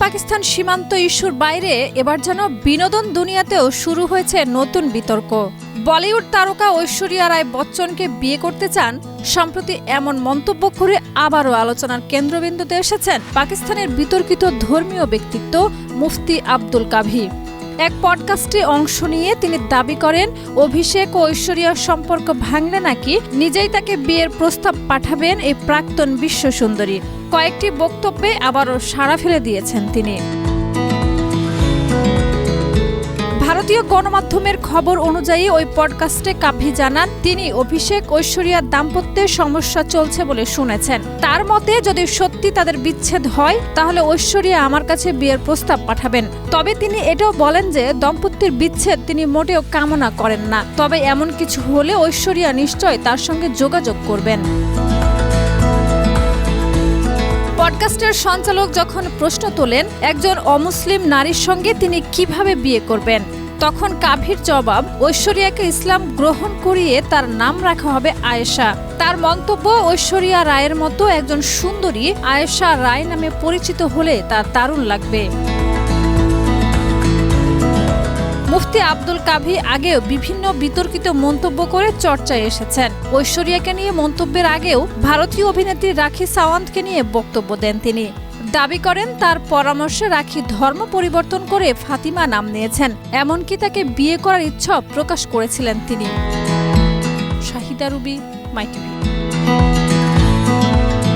পাকিস্তান সীমান্ত ইস্যুর বাইরে এবার যেন বিনোদন দুনিয়াতেও শুরু হয়েছে নতুন বিতর্ক। বলিউড তারকা ঐশ্বরিয়া রায় বচ্চনকে বিয়ে করতে চান, সম্প্রতি এমন মন্তব্য করে আবারও আলোচনার কেন্দ্রবিন্দুতে এসেছেন পাকিস্তানের বিতর্কিত ধর্মীয় ব্যক্তিত্ব মুফতি আব্দুল কাভি। এক পডকাস্টে অংশ নিয়ে তিনি দাবি করেন, অভিষেক ও ঐশ্বরিয়ার সম্পর্ক ভাঙলে নাকি নিজেই তাকে বিয়ের প্রস্তাব পাঠাবেন এই প্রাক্তন বিশ্ব সুন্দরী। কয়েকটি বক্তব্যে আবারও সাড়া ফেলে দিয়েছেন তিনি। ভারতীয় গণমাধ্যমের খবর অনুযায়ী ওই পডকাস্টে কাভি জানান, তিনি অভিষেক ঐশ্বরিয়ার দাম্পত্যের সমস্যা চলছে বলে শুনেছেন। তার মতে যদি সত্যি তাদের বিচ্ছেদ হয় তাহলে ঐশ্বরিয়া আমার কাছে বিয়ের প্রস্তাব পাঠাবেন। তবে তিনি এটাও বলেন যে দম্পতির বিচ্ছেদ তিনি মোটেও কামনা করেন না, তবে এমন কিছু হলে ঐশ্বরিয়া নিশ্চয় তার সঙ্গে যোগাযোগ করবেন। পডকাস্টের সঞ্চালক যখন প্রশ্ন তোলেন একজন অমুসলিম নারীর সঙ্গে তিনি কিভাবে বিয়ে করবেন, তখন কাভির জবাব, ঐশ্বরিয়াকে ইসলাম গ্রহণ করিয়ে তার নাম রাখা হবে আয়েশা। তার মন্তব্য, ঐশ্বরিয়া রায়ের মতো একজন সুন্দরী আয়েশা রায় নামে পরিচিত হলে তার দারুণ লাগবে। মুফতি আব্দুল কাভি আগেও বিভিন্ন বিতর্কিত মন্তব্য করে চর্চায় এসেছেন। ঐশ্বরিয়াকে নিয়ে মন্তব্যের আগেও ভারতীয় অভিনেত্রী রাখি সাওয়ান্তকে নিয়ে বক্তব্য দেন তিনি। দাবি করেন তার পরামর্শে রাখি ধর্ম পরিবর্তন করে ফাতিমা নাম নিয়েছেন, এমনকি তাকে বিয়ে করার ইচ্ছা প্রকাশ করেছিলেন তিনি। শাহিদা রুবি, মাই টিভি।